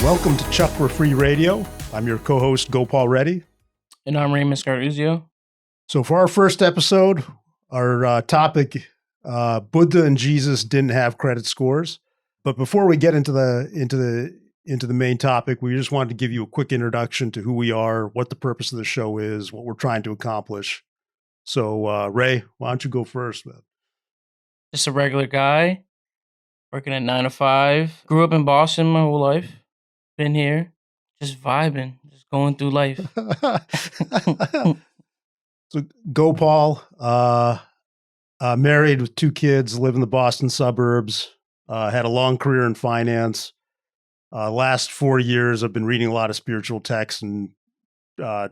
Welcome to Chakra Free Radio. I'm your co-host, Gopal and Reddy. And I'm Raymond, Scarduzio. So for our first episode, our topic, Buddha and Jesus didn't have credit scores. But before we get into the main topic, we just wanted to give you a quick introduction to who we are, what the purpose of the show is, what we're trying to accomplish. So Ray, why don't you go first, man? Just a regular guy, working at 9 to 5. Grew up in Boston my whole life. Been here, just vibing, just going through life. So Gopal, married with 2 kids, live in the Boston suburbs, had a long career in finance. Last 4 years, I've been reading a lot of spiritual texts and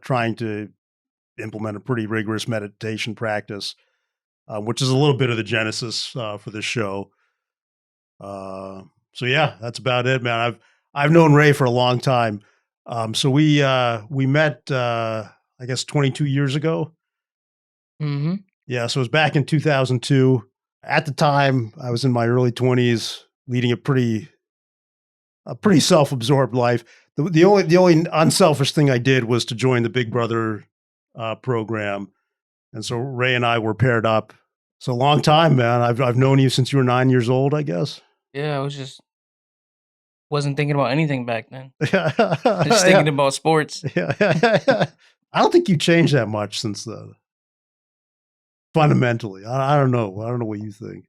trying to implement a pretty rigorous meditation practice, which is a little bit of the genesis for this show. So yeah, that's about it, man. I've known Ray for a long time. So we met, I guess 22 years ago. Mm-hmm. Yeah. So it was back in 2002. At the time I was in my early 20s, leading a pretty self-absorbed life. The only unselfish thing I did was to join the Big Brother program. And so Ray and I were paired up. So a long time, man. I've known you since you were 9 years old, I guess. Yeah, I wasn't thinking about anything back then. Just thinking about sports. Yeah. I don't think you changed that much since then. Fundamentally, I don't know. I don't know what you think.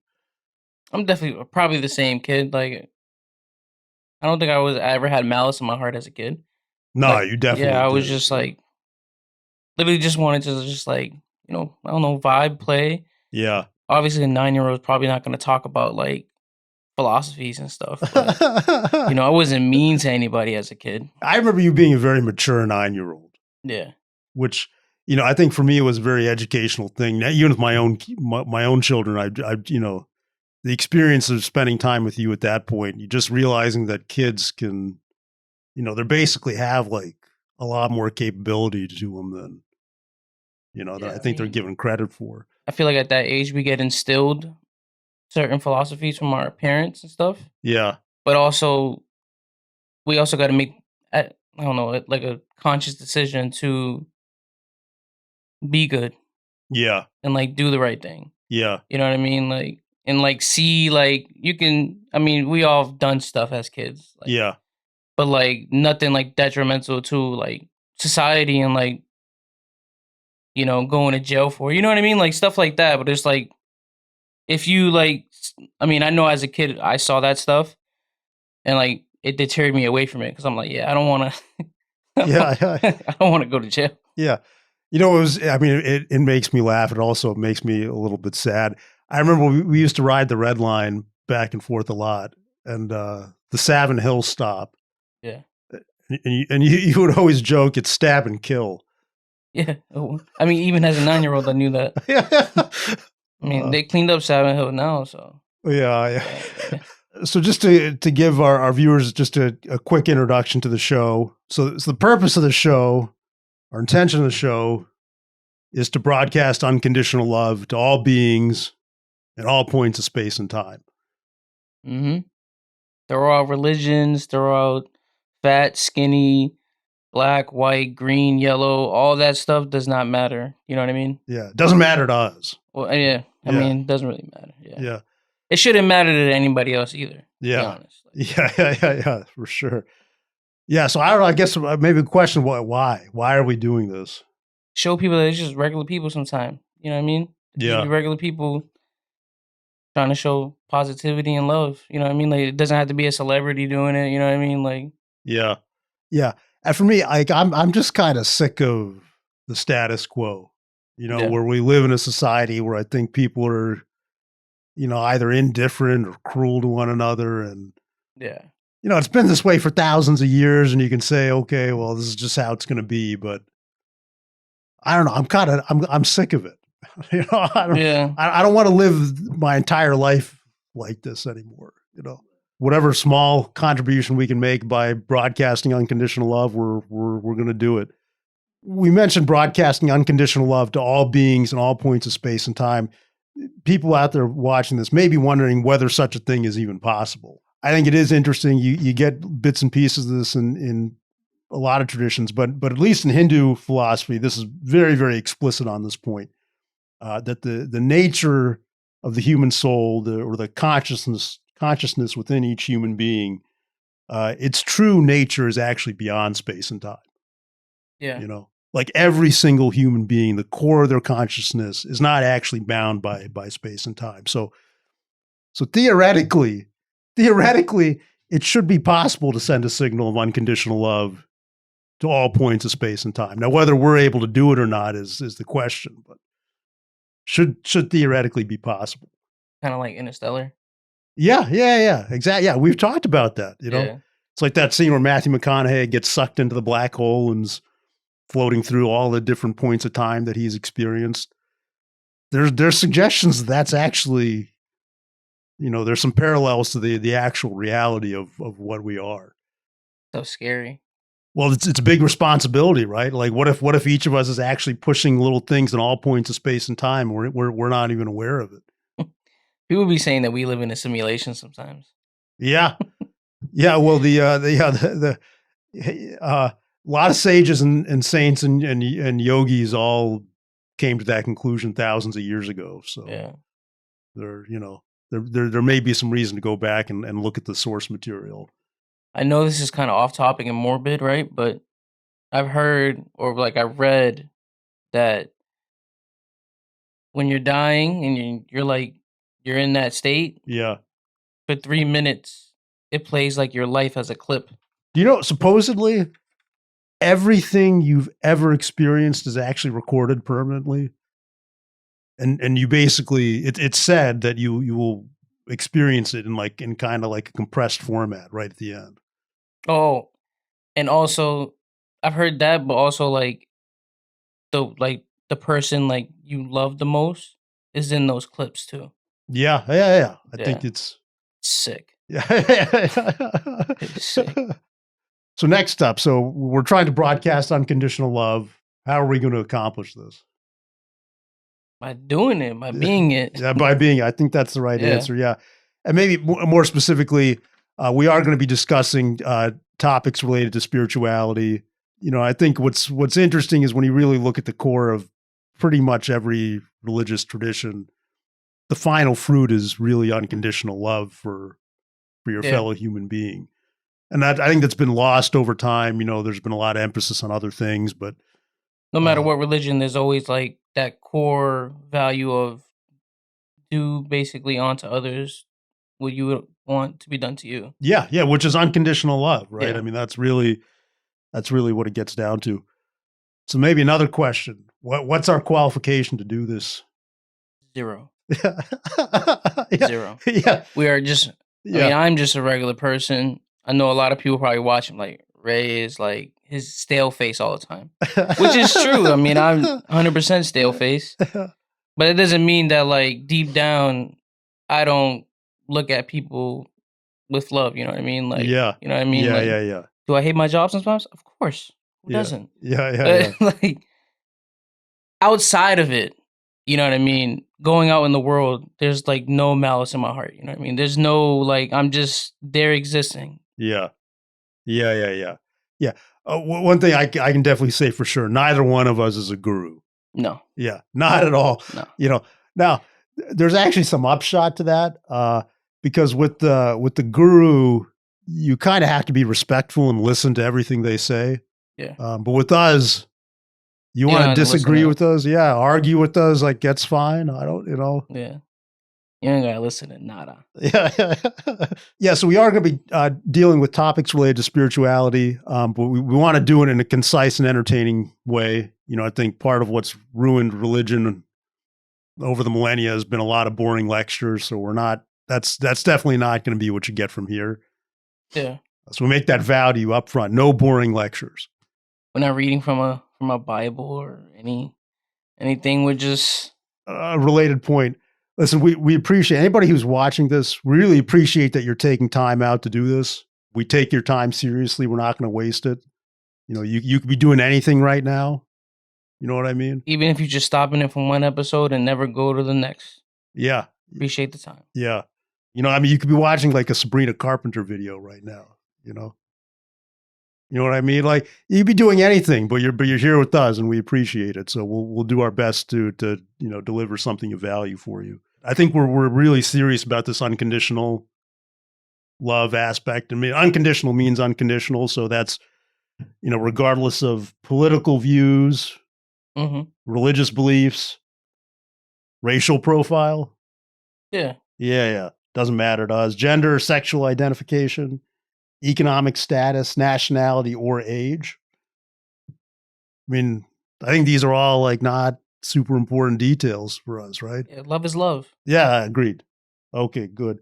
I'm definitely probably the same kid. Like, I don't think I ever had malice in my heart as a kid. No, like, you definitely. Yeah, I did. was just like, literally just wanted to just like, I don't know, vibe, play. Yeah. Obviously, a 9-year-old is probably not going to talk about like philosophies and stuff. But, I wasn't mean to anybody as a kid. I remember you being a very mature 9-year-old. Yeah. Which, I think for me it was a very educational thing. Even with my own children, I the experience of spending time with you at that point, you just realizing that kids can, they basically have like a lot more capability to them than, that I think they're given credit for. I feel like at that age we get instilled certain philosophies from our parents and stuff. Yeah. But we also got to make, I don't know, like a conscious decision to be good. Yeah. And like do the right thing. Yeah. You know what I mean? Like, and like see, like we all have done stuff as kids. Like, yeah. But like nothing like detrimental to like society and like, going to jail for, you know what I mean? Like stuff like that. But it's like, if you like, I know as a kid, I saw that stuff and like it deterred me away from it. Cause I'm like, I don't want to, I don't want to go to jail. Yeah. It makes me laugh. It also makes me a little bit sad. I remember we used to ride the Red Line back and forth a lot, and the Savin Hill stop. Yeah. And you would always joke, it's stab and kill. Yeah. Even as a 9-year-old, I knew that. Yeah. They cleaned up Savin Hill now, so. Yeah. So just to give our viewers just a quick introduction to the show. So the purpose of the show, our intention of the show, is to broadcast unconditional love to all beings at all points of space and time. Mm-hmm. They're all religions. They're all fat, skinny, black, white, green, yellow. All that stuff does not matter. You know what I mean? Yeah. It doesn't matter to us. Well, yeah. It doesn't really matter. Yeah. Yeah. It shouldn't matter to anybody else either. Yeah. Yeah, for sure. Yeah. So I don't know. I guess maybe the question, why? Why are we doing this? Show people that it's just regular people sometimes. You know what I mean? Yeah. Regular people trying to show positivity and love. You know what I mean? Like, it doesn't have to be a celebrity doing it. You know what I mean? Like, yeah. Yeah. And for me, like, I'm just kind of sick of the status quo, where we live in a society where I think people are, either indifferent or cruel to one another. And, it's been this way for thousands of years, and you can say, okay, well, this is just how it's going to be. But I don't know. I'm sick of it. I don't want to live my entire life like this anymore. Whatever small contribution we can make by broadcasting unconditional love, we're going to do it. We mentioned broadcasting unconditional love to all beings in all points of space and time. People out there watching this may be wondering whether such a thing is even possible. I think it is interesting. You get bits and pieces of this in a lot of traditions, but at least in Hindu philosophy, this is very, very explicit on this point, that the nature of the human soul, or the consciousness within each human being, its true nature is actually beyond space and time. Yeah. You know, like every single human being, the core of their consciousness is not actually bound by space and time. So theoretically, it should be possible to send a signal of unconditional love to all points of space and time. Now, whether we're able to do it or not is the question, but should theoretically be possible. Kind of like Interstellar. Yeah, exactly. Yeah, we've talked about that. You know, it's like that scene where Matthew McConaughey gets sucked into the black hole and's floating through all the different points of time that he's experienced. There's suggestions that's actually, you know, there's some parallels to the actual reality of what we are. So scary. Well, it's a big responsibility, right? Like, what if each of us is actually pushing little things in all points of space and time? We're not even aware of it. People be saying that we live in a simulation sometimes. Yeah, yeah. Well, a lot of sages and saints and yogis all came to that conclusion thousands of years ago. So there may be some reason to go back and look at the source material. I know this is kind of off topic and morbid, right? But I've heard, or like I read, that when you're dying and you're in that state, for 3 minutes, it plays like your life as a clip. Do you know, supposedly everything you've ever experienced is actually recorded permanently, and you basically, it's said that you will experience it in kind of like a compressed format right at the end. Oh, and also I've heard that, but also like the person like you love the most is in those clips too. Yeah. I think it's sick. Yeah. It's sick. So next up, so we're trying to broadcast unconditional love. How are we going to accomplish this? By doing it, by being it. Yeah, by being it. I think that's the right answer. Yeah. And maybe more specifically, we are going to be discussing topics related to spirituality. You know, I think what's interesting is when you really look at the core of pretty much every religious tradition, the final fruit is really unconditional love for your fellow human being. And that, I think that's been lost over time. You know, there's been a lot of emphasis on other things, but no matter what religion, there's always like that core value of do basically onto others what you would want to be done to you. Yeah, which is unconditional love, right? Yeah. I mean, that's really what it gets down to. So maybe another question: what's our qualification to do this? 0. Yeah. 0. Yeah, we are just. I mean, I'm just a regular person. I know a lot of people probably watch him. Like Ray is like his stale face all the time, which is true. I mean, I'm 100% stale face, but it doesn't mean that like deep down, I don't look at people with love. You know what I mean? Like, you know what I mean? Yeah. Do I hate my job sometimes? Of course. Who doesn't? Yeah. Like outside of it, you know what I mean? Going out in the world, there's like no malice in my heart. You know what I mean? There's no like, I'm just there existing. Yeah. One thing I can definitely say for sure, neither one of us is a guru. No. Yeah, not at all. No. You know, now there's actually some upshot to that, because with the guru, you kind of have to be respectful and listen to everything they say. Yeah. But with us, you want to disagree with us? Yeah, argue with us, like that's fine. I don't, you know. Yeah. You ain't gotta listen to nada. Yeah. So we are going to be dealing with topics related to spirituality, but we want to do it in a concise and entertaining way. You know, I think part of what's ruined religion over the millennia has been a lot of boring lectures. So we're not. That's definitely not going to be what you get from here. Yeah. So we make that vow to you up front. No boring lectures. We're not reading from a Bible or anything. We're just a related point. Listen, we appreciate anybody who's watching this. We really appreciate that you're taking time out to do this. We take your time seriously. We're not going to waste it. You know, you could be doing anything right now. You know what I mean? Even if you just stopping it from one episode and never go to the next. Yeah. Appreciate the time. Yeah. You know, I mean, you could be watching like a Sabrina Carpenter video right now, you know? You know what I mean? Like you'd be doing anything, but you're here with us, and we appreciate it. So we'll do our best to deliver something of value for you. I think we're really serious about this unconditional love aspect. I mean, unconditional means unconditional, so that's regardless of political views, religious beliefs, racial profile. Yeah. Doesn't matter to us. Gender, sexual identification, economic status, nationality, or age. I mean, I think these are all like not super important details for us, right? Yeah, love is love. Yeah, agreed. Okay, good.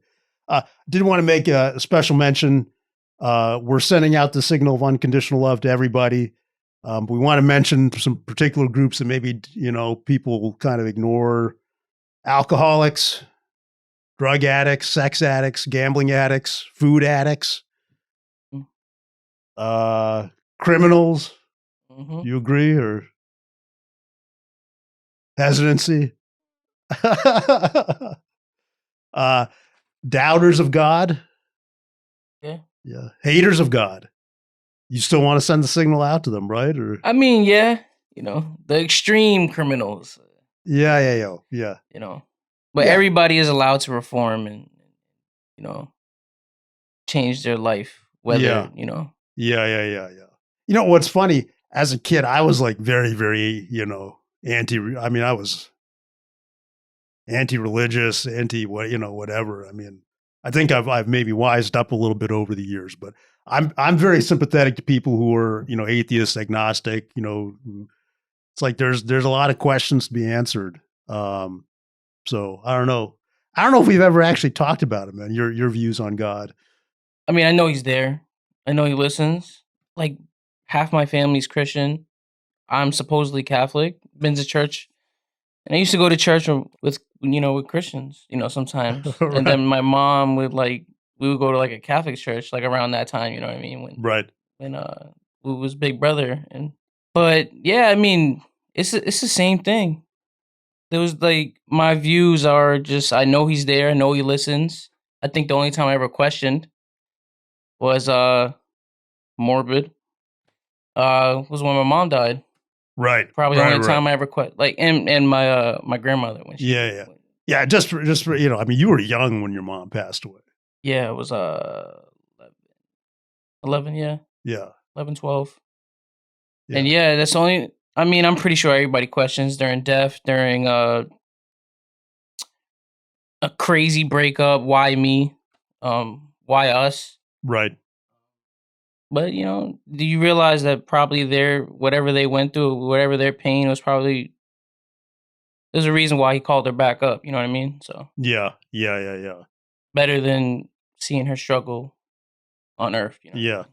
Did want to make a special mention. We're sending out the signal of unconditional love to everybody. We want to mention some particular groups that maybe, people kind of ignore: alcoholics, drug addicts, sex addicts, gambling addicts, food addicts, criminals. Do you agree or hesitancy? Doubters of God. Yeah. Haters of God. You still want to send the signal out to them, right? Or I mean, yeah, the extreme criminals. Yeah. But everybody is allowed to reform and change their life. Whether Yeah. What's funny? As a kid, I was like very, very, I was anti-religious, whatever. I mean, I think I've maybe wised up a little bit over the years, but I'm very sympathetic to people who are, atheist, agnostic, it's like there's a lot of questions to be answered. So I don't know. I don't know if we've ever actually talked about it, man. Your views on God. I mean, I know he's there. I know he listens. Like half my family's Christian. I'm supposedly Catholic. Been to church. And I used to go to church with Christians, sometimes. Right. And then my mom would we would go to like a Catholic church like around that time, you know what I mean? When we was Big Brother. But yeah, I mean, it's the same thing. There was my views are just, I know he's there, I know he listens. I think the only time I ever questioned was morbid. Was when my mom died. Right. Probably the only time I ever quit. And my grandmother when she Yeah, just for I mean, you were young when your mom passed away. Yeah, it was 11, yeah. Yeah. 11, 12. Yeah. And yeah, that's only, I mean, I'm pretty sure everybody questions during death, during a crazy breakup, why me? Why us? Right. But, do you realize that probably whatever they went through, whatever their pain was probably, there's a reason why he called her back up, you know what I mean? So Yeah. Better than seeing her struggle on Earth. Yeah.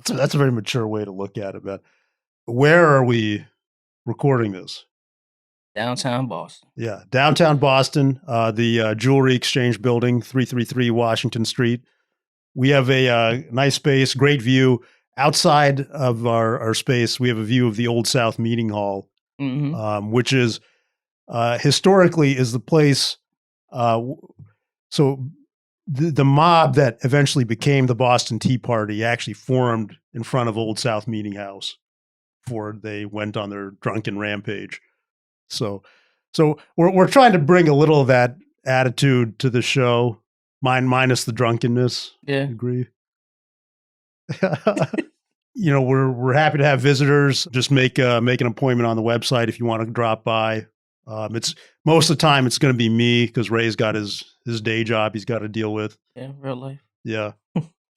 That's a very mature way to look at it, man. Where are we recording this? Downtown Boston. Yeah, downtown Boston, the Jewelry Exchange Building, 333 Washington Street. We have a nice space, great view. Outside of our space, we have a view of the Old South Meeting Hall, which is historically is the place. So the mob that eventually became the Boston Tea Party actually formed in front of Old South Meeting House before they went on their drunken rampage. So we're trying to bring a little of that attitude to the show. Minus the drunkenness. Yeah. Agree. We're happy to have visitors. Just make an appointment on the website if you want to drop by. It's most of the time it's going to be me because Ray's got his day job he's got to deal with. Yeah, real life. Yeah.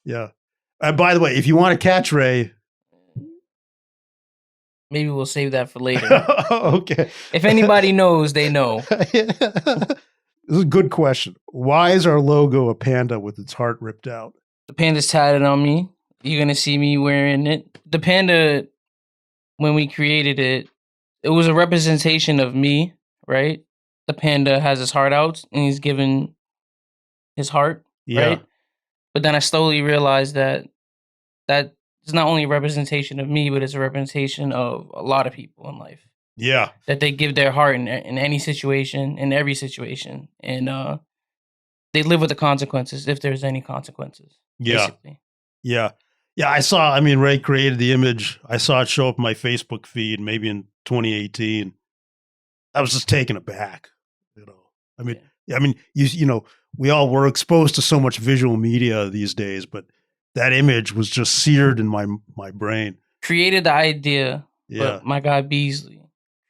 Yeah. By the way, if you want to catch Ray, maybe we'll save that for later. Okay. If anybody knows, they know. This is a good question. Why is our logo a panda with its heart ripped out? The panda's tatted on me. You're going to see me wearing it. The panda, when we created it, it was a representation of me, right? The panda has his heart out and he's given his heart, right? But then I slowly realized that it's not only a representation of me, but it's a representation of a lot of people in life. Yeah. That they give their heart in any situation, in every situation. And they live with the consequences if there's any consequences. Yeah. Basically. Yeah. Yeah, I saw. I mean, Ray created the image. I saw it show up in my Facebook feed, maybe in 2018. I was just taken aback. You know, I mean, you know, we all were exposed to so much visual media these days, but that image was just seared in my brain. Created the idea, Yeah. but my guy Beasley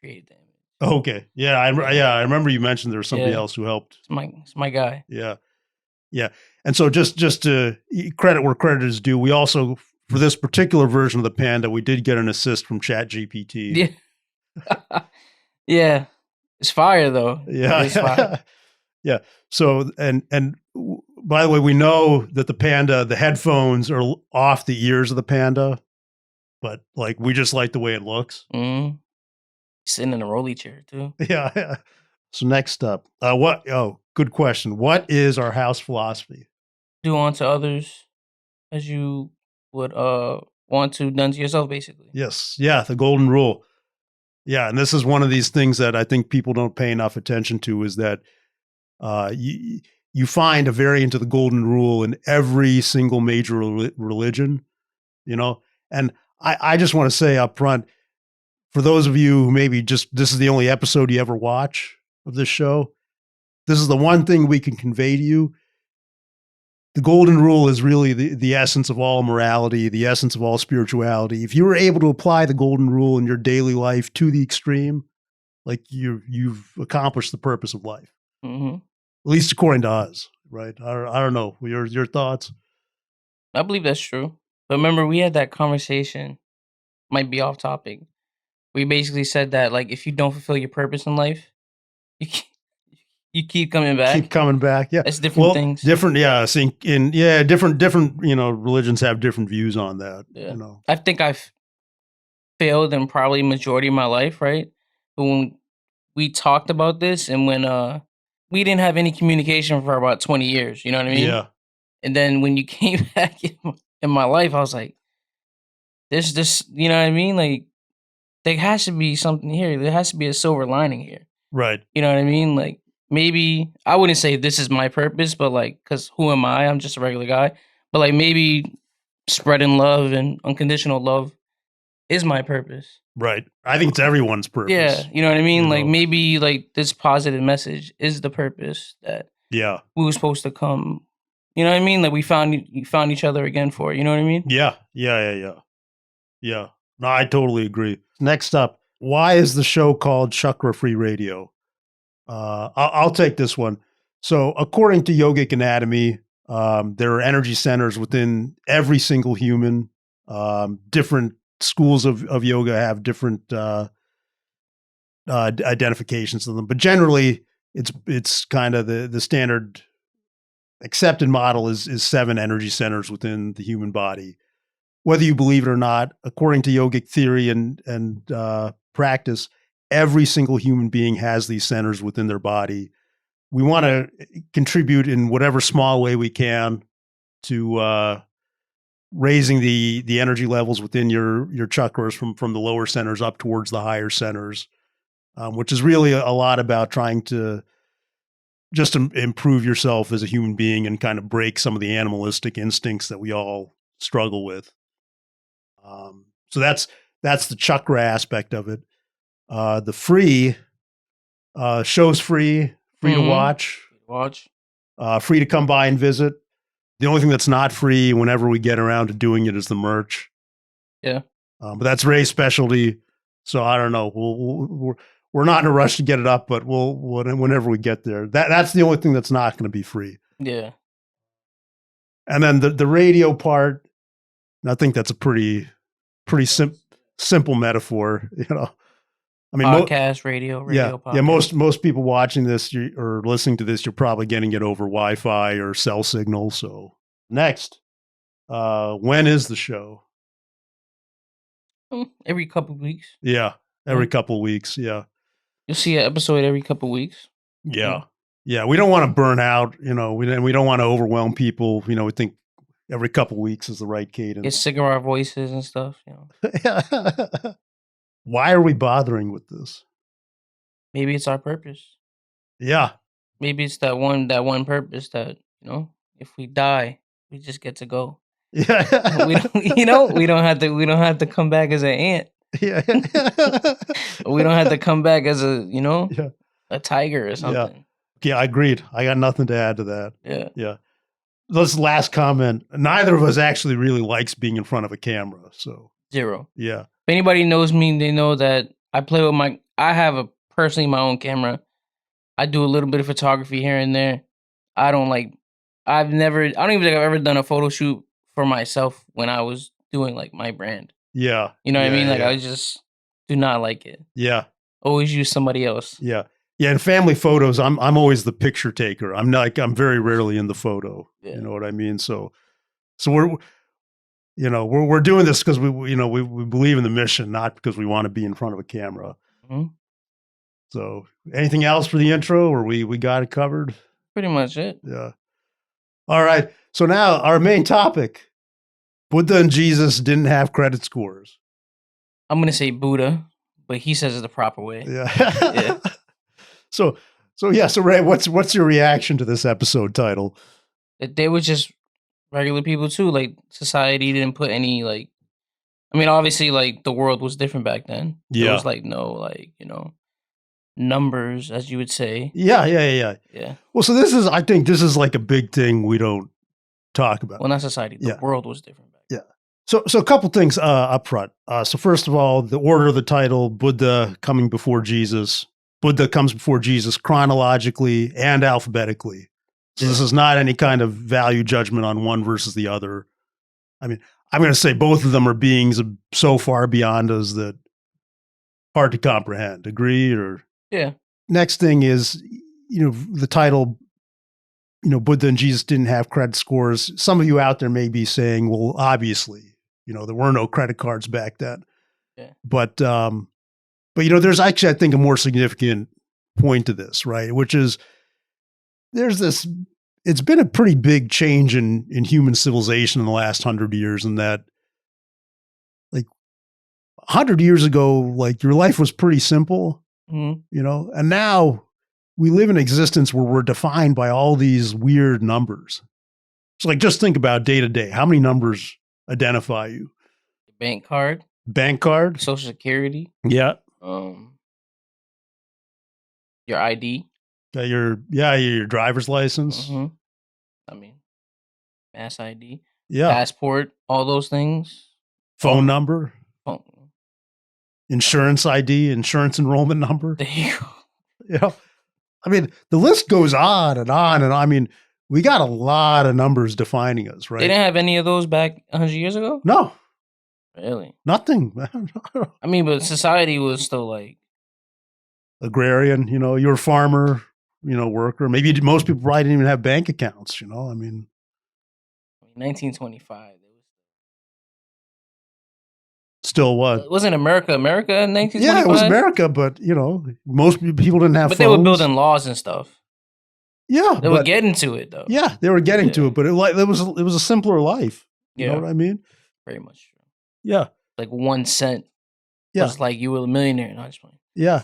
created the image. Okay. Yeah, I remember you mentioned there was somebody else who helped. It's my guy. Yeah. Yeah. And so just to credit where credit is due, we also, for this particular version of the Panda, we did get an assist from ChatGPT. Yeah. Yeah. It's fire though. Yeah. It's fire. Yeah. So, and by the way, we know that the Panda, the headphones are off the ears of the Panda, but like, we just like the way it looks. Mm-hmm. Sitting in a rolly chair too. Yeah. So next up, good question. What is our house philosophy? Do unto others as you would want to done to yourself, basically. Yes. Yeah. The golden rule. Yeah. And this is one of these things that I think people don't pay enough attention to, is that you find a variant of the golden rule in every single major religion, you know? And I just want to say up front, for those of you who maybe just, this is the only episode you ever watch of this show, this is the one thing we can convey to you. The golden rule is really the essence of all morality, the essence of all spirituality. If you were able to apply the golden rule in your daily life to the extreme, like you've accomplished the purpose of life. Mm-hmm. At least according to us, right? I don't know. Your thoughts? I believe that's true. But remember, we had that conversation, might be off topic. We basically said that, like, if you don't fulfill your purpose in life, you keep coming back. Keep coming back. Yeah. It's different things. Different. Yeah. Different, you know, religions have different views on that. Yeah. You know, I think I've failed in probably majority of my life. Right. But when we talked about this, and when, we didn't have any communication for about 20 years, you know what I mean? Yeah. And then when you came back in my life, I was like, there's this, you know what I mean? Like, there has to be something here. There has to be a silver lining here. Right. You know what I mean? Like, maybe, I wouldn't say this is my purpose, but like, because who am I? I'm just a regular guy. But like, maybe spreading love and unconditional love is my purpose. Right. I think it's everyone's purpose. Yeah. You know what I mean? You like, know? maybe like this positive message is the purpose that we were supposed to come. You know what I mean? Like, we found each other again for it. You know what I mean? Yeah. Yeah. No, I totally agree. Next up, why is the show called Chakra Free Radio? I'll take this one. So according to Yogic Anatomy, there are energy centers within every single human. Different schools of yoga have different identifications of them, but generally it's kind of the standard accepted model is 7 energy centers within the human body. Whether you believe it or not, according to yogic theory and practice, every single human being has these centers within their body. We want to contribute in whatever small way we can to raising the energy levels within your chakras from the lower centers up towards the higher centers, which is really a lot about trying to just improve yourself as a human being and kind of break some of the animalistic instincts that we all struggle with. So that's the chakra aspect of it. The free show's free to watch, free to come by and visit. The only thing that's not free whenever we get around to doing it is the merch. Yeah. But that's Ray's specialty. So I don't know. We're not in a rush to get it up, but whenever we get there, that's the only thing that's not going to be free. Yeah. And then the radio part, I think that's a pretty simple metaphor, you know. I mean, podcast, radio, podcast. Yeah. Most people watching this or listening to this, you're probably getting it over Wi-Fi or cell signal. So next, when is the show? Every couple of weeks. Yeah, every couple of weeks. Yeah, you'll see an episode every couple of weeks. Yeah. We don't want to burn out. You know, we don't want to overwhelm people. You know, we think every couple of weeks is the right cadence. Get sick of our voices and stuff. You know. Why are we bothering with this? Maybe it's our purpose. Yeah. Maybe it's that one purpose that, you know, if we die, we just get to go. Yeah. We don't have to come back as an ant. Yeah. We don't have to come back as a Yeah. a tiger or something. Yeah, I agreed. I got nothing to add to that. Yeah. Yeah. This last comment. Neither of us actually really likes being in front of a camera. So 0. yeah. If anybody knows me, they know that I play with I have personally my own camera. I do a little bit of photography here and there. I don't even think I've ever done a photo shoot for myself when I was doing like my brand. Yeah. You know what I mean? Like yeah. I just do not like it. Yeah. Always use somebody else. Yeah. Yeah. In family photos, I'm always the picture taker. I'm very rarely in the photo. Yeah. You know what I mean? So we're doing this because we believe in the mission, not because we want to be in front of a camera. Mm-hmm. So anything else for the intro, or we got it covered? Pretty much it. Yeah. All right. So now our main topic, Buddha and Jesus didn't have credit scores. I'm going to say Buddha, but he says it the proper way. Yeah. Yeah. So Ray, what's your reaction to this episode title? That they were just regular people too. Like society didn't put any like, I mean, obviously like the world was different back then. Yeah. There was like no like, numbers, as you would say. Yeah. Well, so I think this is like a big thing we don't talk about. Well, not society. The world was different back then. Yeah. So a couple things up front. So first of all, the order of the title, Buddha coming before Jesus. Buddha comes before Jesus chronologically and alphabetically. So this is not any kind of value judgment on one versus the other. I mean, I'm going to say both of them are beings so far beyond us that hard to comprehend. Agree? Or yeah. Next thing is, the title, Buddha and Jesus didn't have credit scores. Some of you out there may be saying, well, obviously, there were no credit cards back then. Yeah. But there's actually, I think, a more significant point to this, right? Which is it's been a pretty big change in human civilization in the last 100 years, in that, like, 100 years ago, like, your life was pretty simple, and now we live in existence where we're defined by all these weird numbers. So, like, just think about day to day. How many numbers identify you? Bank card. Social Security. Yeah. Your ID. Your driver's license. Mm-hmm. I mean, mass ID. Yeah. Passport. All those things. Phone number. Insurance ID. Insurance enrollment number. There you go. I mean, the list goes on and on. And I mean, we got a lot of numbers defining us, right? They didn't have any of those back 100 years ago? No. Really? Nothing. I mean, but society was still like agrarian, you're a farmer, worker. Maybe most people probably didn't even have bank accounts, I mean. 1925. Still what? Wasn't America in 1925? Yeah, it was America, but, most people didn't have But phones. They were building laws and stuff. Yeah. They were getting to it, though. Yeah, they were getting to it, but it was a simpler life. You know what I mean? Very much true. Yeah. Like 1 cent. Yeah. Was like you were a millionaire. No, just playing. Yeah.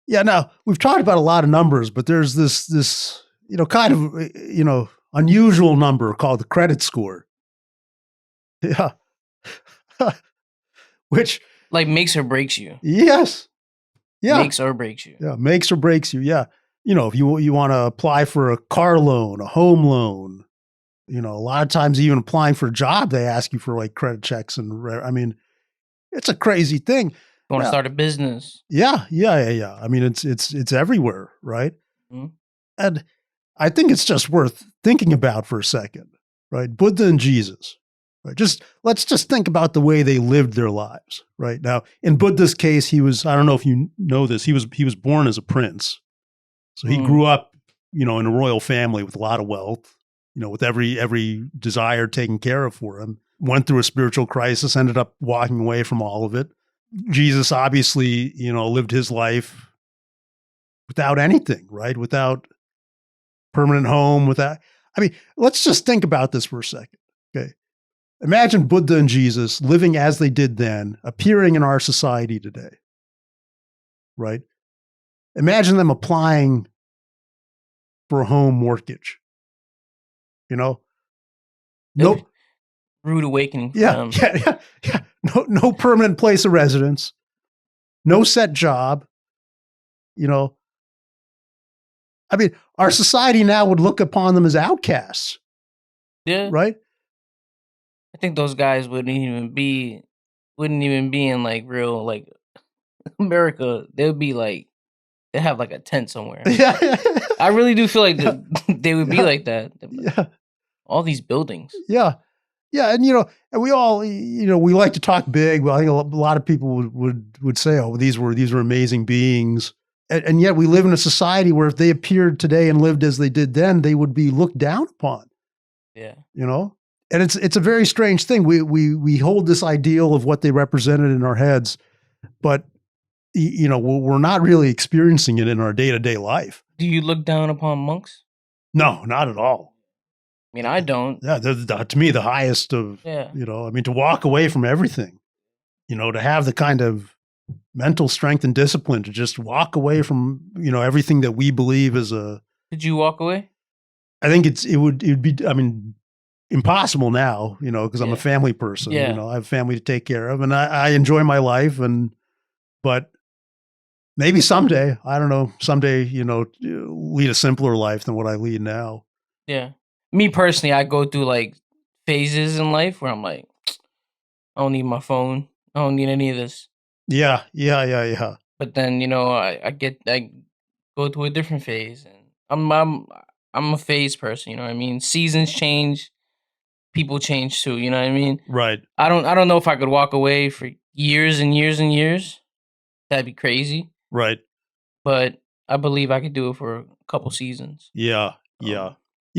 Yeah. Now, we've talked about a lot of numbers, but there's this kind of, unusual number called the credit score. Yeah. Which, like, makes or breaks you. Yes. Yeah. Makes or breaks you. Yeah. Makes or breaks you. Yeah. If you want to apply for a car loan, a home loan, a lot of times even applying for a job, they ask you for like credit checks. And I mean, it's a crazy thing. You want to start a business. Yeah. I mean, it's everywhere. Right. Mm-hmm. And I think it's just worth thinking about for a second, right? Buddha and Jesus, right? Let's just think about the way they lived their lives, right? Now, in Buddha's case, I don't know if you know this, he was born as a prince. So he grew up, in a royal family with a lot of wealth, with every desire taken care of for him. Went through a spiritual crisis, ended up walking away from all of it. Jesus obviously, lived his life without anything, right? Without permanent home, let's just think about this for a second. Okay. Imagine Buddha and Jesus living as they did then, appearing in our society today, right? Imagine them applying for a home mortgage. Nope. rude awakening for Yeah, them. yeah. No permanent place of residence, no set job. You know, I mean, our society now would look upon them as outcasts. Yeah, right. I think those guys wouldn't even be in like real like America. They would be like they have like a tent somewhere. Yeah, I really do feel like they would be like that. Yeah, All these buildings. yeah, yeah, and and we all, we like to talk big. Well, I think a lot of people would say, "Oh, these were amazing beings," and yet we live in a society where if they appeared today and lived as they did then, they would be looked down upon. Yeah. And it's a very strange thing. We hold this ideal of what they represented in our heads, but we're not really experiencing it in our day-to-day life. Do you look down upon monks? No, not at all. I mean, I don't. Yeah, they're to me the highest of. Yeah. To walk away from everything, to have the kind of mental strength and discipline to just walk away from everything that we believe is a. Did you walk away? I think it would be. I mean, impossible now, because I'm a family person. Yeah. I have family to take care of, and I enjoy my life, but maybe someday, I don't know, lead a simpler life than what I lead now. Yeah. Me personally, I go through like phases in life where I'm like, I don't need my phone. I don't need any of this. Yeah. But then, I go through a different phase, and I'm a phase person, you know what I mean? Seasons change, people change too, you know what I mean? Right. I don't know if I could walk away for years and years and years. That'd be crazy. Right. But I believe I could do it for a couple seasons. Yeah. But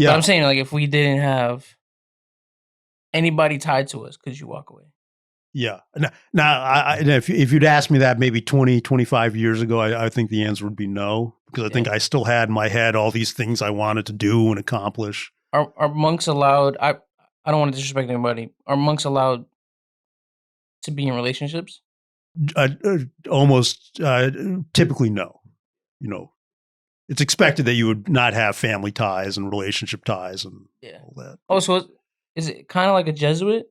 I'm saying, like, if we didn't have anybody tied to us, could you walk away? Yeah. Now, if you'd asked me that maybe 20, 25 years ago, I think the answer would be no, because I think I still had in my head all these things I wanted to do and accomplish. Are monks allowed? I don't want to disrespect anybody. Are monks allowed to be in relationships? Almost typically no. It's expected that you would not have family ties and relationship ties and all that. Oh, so is it kind of like a Jesuit?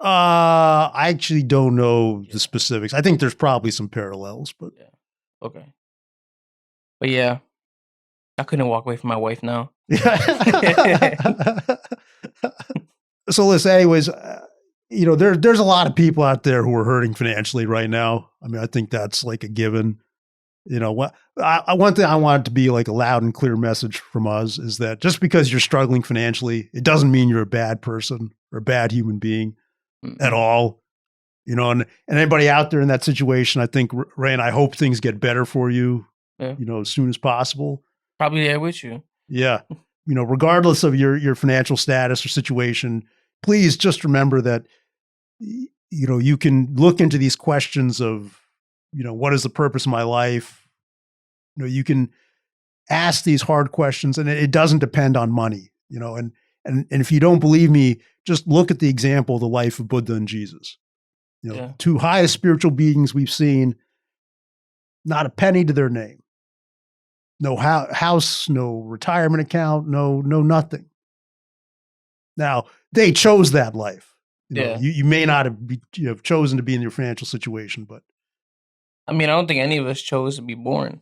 I actually don't know the specifics. I think there's probably some parallels, but okay. But yeah, I couldn't walk away from my wife now. So listen, anyways, there's a lot of people out there who are hurting financially right now. I mean, I think that's like a given. One thing I want it to be like a loud and clear message from us is that just because you're struggling financially, it doesn't mean you're a bad person or a bad human being at all. And anybody out there in that situation, I think, Ray, and I hope things get better for you, as soon as possible. Probably there with you. Yeah. Regardless of your financial status or situation, please just remember that, you can look into these questions of, what is the purpose of my life? You can ask these hard questions, and it doesn't depend on money, and if you don't believe me, just look at the example of the life of Buddha and Jesus, two highest spiritual beings we've seen, not a penny to their name, no house, no retirement account, no nothing. Now they chose that life. You may not have chosen to be in your financial situation, but I mean, I don't think any of us chose to be born.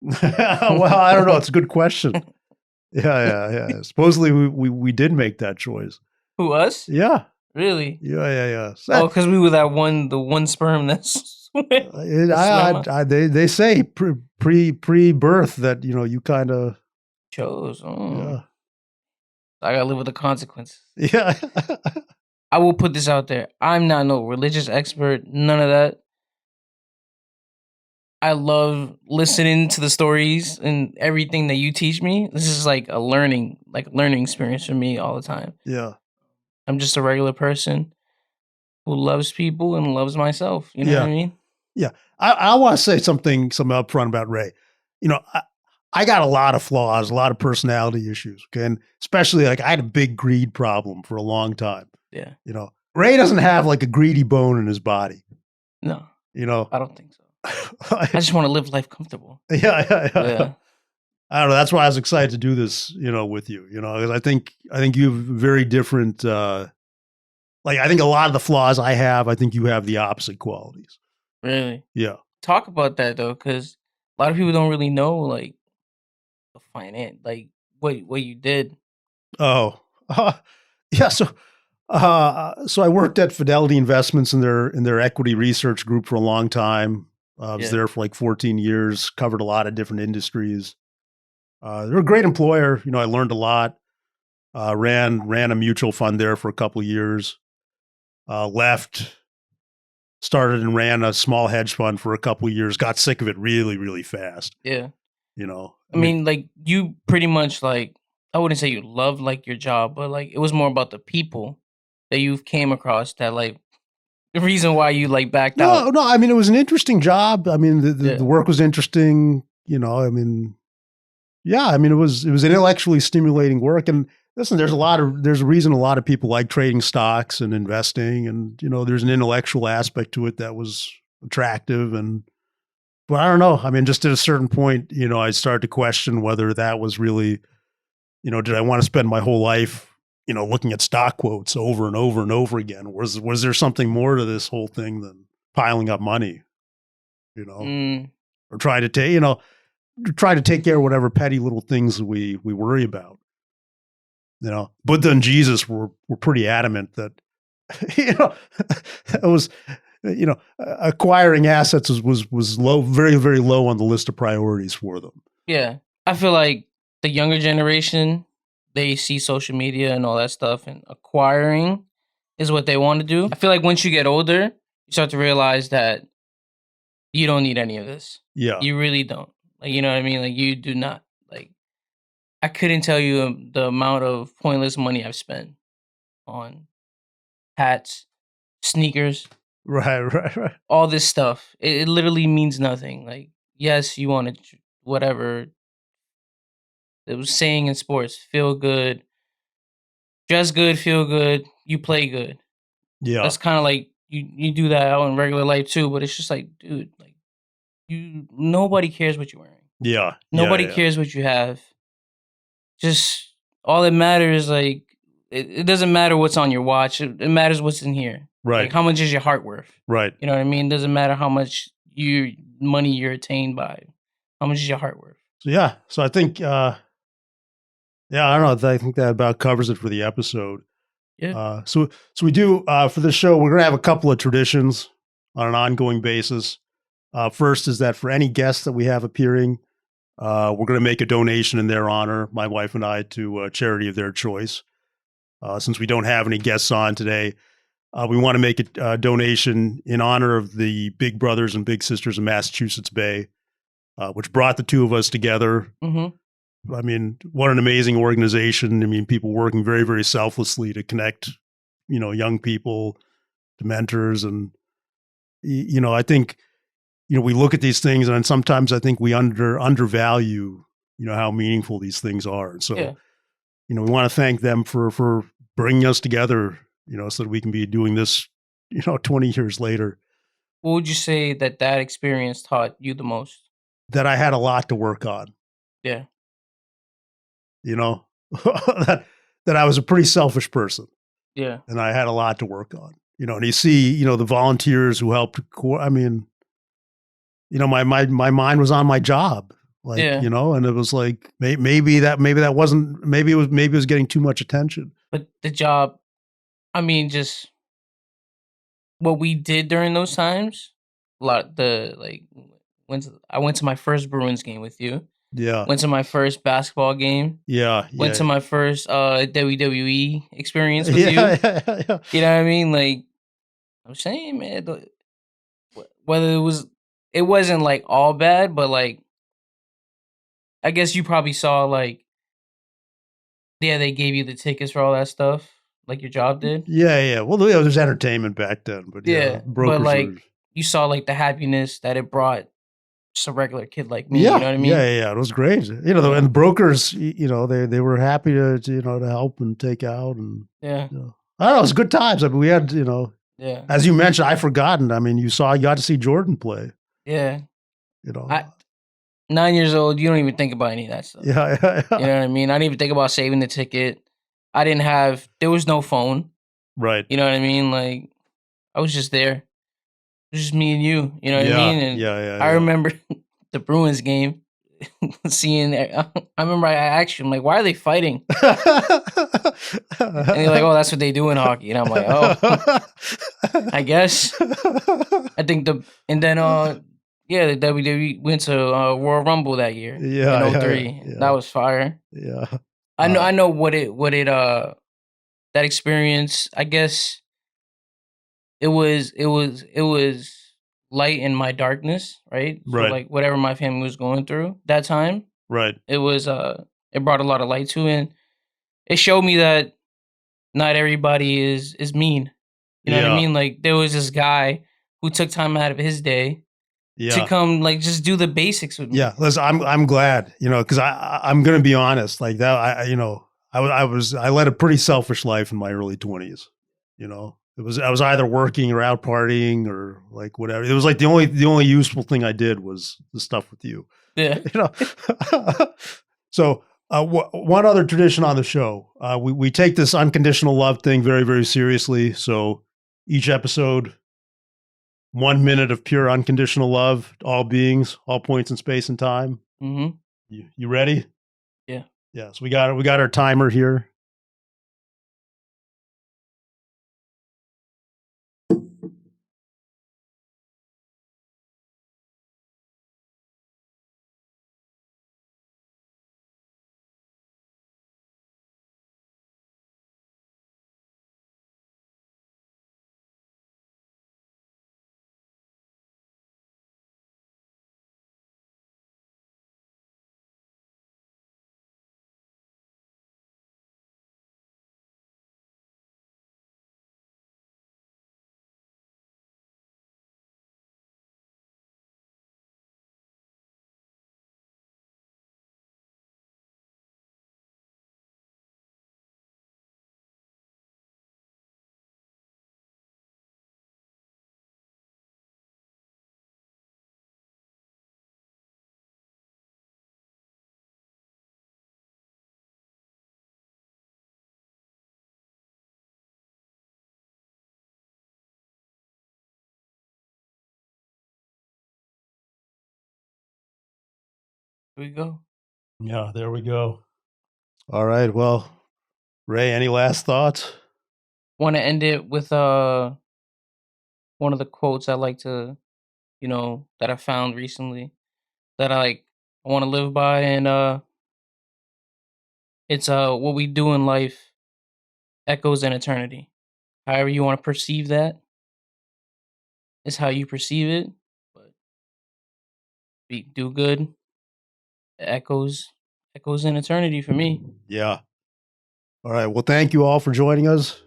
Well, I don't know. It's a good question. Yeah. Supposedly we did make that choice. Who, us? Yeah. Really? Yeah. Oh, because we were the one sperm that's. They say pre-birth that you kind of chose. Oh. Yeah. I gotta live with the consequences. Yeah. I will put this out there. I'm not no religious expert. None of that. I love listening to the stories and everything that you teach me. This is like a learning experience for me all the time. Yeah. I'm just a regular person who loves people and loves myself. You know what I mean? Yeah. I want to say something upfront about Ray. I got a lot of flaws, a lot of personality issues. Okay. And especially like I had a big greed problem for a long time. Yeah. Ray doesn't have like a greedy bone in his body. No. I don't think so. I just want to live life comfortable. Yeah. I don't know. That's why I was excited to do this, with you, because I think you have very different Like, I think a lot of the flaws I have, I think you have the opposite qualities. Really? Yeah. Talk about that though, because a lot of people don't really know like the finance, like what you did. Oh, yeah. So I worked at Fidelity Investments in their equity research group for a long time. I was there for like 14 years, covered a lot of different industries. They're a great employer. I learned a lot. Ran a mutual fund there for a couple of years. Left, started and ran a small hedge fund for a couple of years. Got sick of it really, really fast. Yeah. I mean, like you pretty much like, I wouldn't say you loved like your job, but like it was more about the people that you came across that like the reason why you like backed out. No. I mean, it was an interesting job. I mean, the work was interesting. I mean, yeah. I mean, it was intellectually stimulating work. And listen, there's a reason a lot of people like trading stocks and investing, and there's an intellectual aspect to it that was attractive. But I don't know. I mean, just at a certain point, I started to question whether that was really, did I want to spend my whole life, looking at stock quotes over and over and over again? Was there something more to this whole thing than piling up money, or trying to take care of whatever petty little things we worry about? Buddha and Jesus were pretty adamant that, it was, acquiring assets was low, very, very low on the list of priorities for them. Yeah. I feel like the younger generation, they see social media and all that stuff, and acquiring is what they want to do. I feel like once you get older, you start to realize that you don't need any of this. Yeah. You really don't. Like, you know what I mean? Like, you do not. Like, I couldn't tell you the amount of pointless money I've spent on hats, sneakers. Right. All this stuff. It literally means nothing. Like, yes, you want to, whatever. It was saying in sports, feel good, dress good, feel good, you play good. Yeah. That's kind of like, you do that out in regular life too, but it's just like, dude, like, nobody cares what you're wearing. Yeah. Nobody cares what you have. Just all that matters, like, it doesn't matter what's on your watch. It matters what's in here. Right. Like, how much is your heart worth? Right. You know what I mean? It doesn't matter how much money you're attained by. How much is your heart worth? So I think, I don't know. I think that about covers it for the episode. Yeah. So we do, for this show, we're going to have a couple of traditions on an ongoing basis. First is that for any guests that we have appearing, we're going to make a donation in their honor, my wife and I, to a charity of their choice. Since we don't have any guests on today, we want to make a donation in honor of the Big Brothers and Big Sisters of Massachusetts Bay, which brought the two of us together. Mm-hmm. I mean, what an amazing organization. I mean, people working very, very selflessly to connect, young people to mentors. And, I think, we look at these things, and sometimes I think we undervalue, how meaningful these things are. And so, we want to thank them for bringing us together, so that we can be doing this, 20 years later. What would you say that experience taught you the most? That I had a lot to work on. Yeah. That I was a pretty selfish person. Yeah. And I had a lot to work on, and you see, the volunteers who helped. I mean, my mind was on my job, like, and it was like, maybe it was getting too much attention. But the job, I mean, just what we did during those times, I went to my first Bruins game with you. Yeah. Went to my first basketball game. Yeah. Went to my first WWE experience with you. Yeah. You know what I mean? Like, I'm saying, man, whether it wasn't like all bad, but like, I guess you probably saw like, they gave you the tickets for all that stuff, like your job did. Yeah. Well, there's entertainment back then, but but like you saw like the happiness that it brought just a regular kid like me. Yeah, you know what I mean? Yeah. It was great. And the brokers, they were happy to help and take out, and I don't know, it was good times. I mean, we had, as you mentioned, I've forgotten. I mean, you got to see Jordan play. Yeah. 9 years old, you don't even think about any of that stuff. Yeah. You know what I mean? I didn't even think about saving the ticket. There was no phone. Right. You know what I mean? Like, I was just there. It was just me and you. You know what I mean? And I remember the Bruins game. Seeing I remember I asked him, like, why are they fighting? And he's like, oh, that's what they do in hockey. And I'm like, oh, I guess. I think the WWE went to Royal Rumble that year. In 03. Yeah. That was fire. Yeah. I know what it that experience, I guess it was light in my darkness, right? So like whatever my family was going through that time. Right. It was it brought a lot of light to it. And it showed me that not everybody is mean. You know what I mean? Like there was this guy who took time out of his day to come like just do the basics with me. Yeah, listen, I'm glad, because I'm gonna be honest, like that. I led a pretty selfish life in my early 20s. I was either working or out partying or like whatever. It was like the only useful thing I did was the stuff with you. Yeah. So one other tradition on the show, we take this unconditional love thing very, very seriously. So each episode, 1 minute of pure unconditional love to all beings, all points in space and time. Mm-hmm. You ready? Yeah. Yeah. So we got our timer here. Here we go. Yeah, there we go. All right. Well, Ray, any last thoughts? Want to end it with one of the quotes I like to, that I found recently that I want to live by, and it's what we do in life echoes in eternity. However you want to perceive that is how you perceive it. But do good, echoes in eternity for me. Yeah. All right. Well, thank you all for joining us.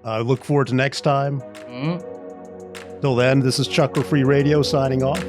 I look forward to next time. Mm-hmm. Till then, this is Chakra Free Radio signing off.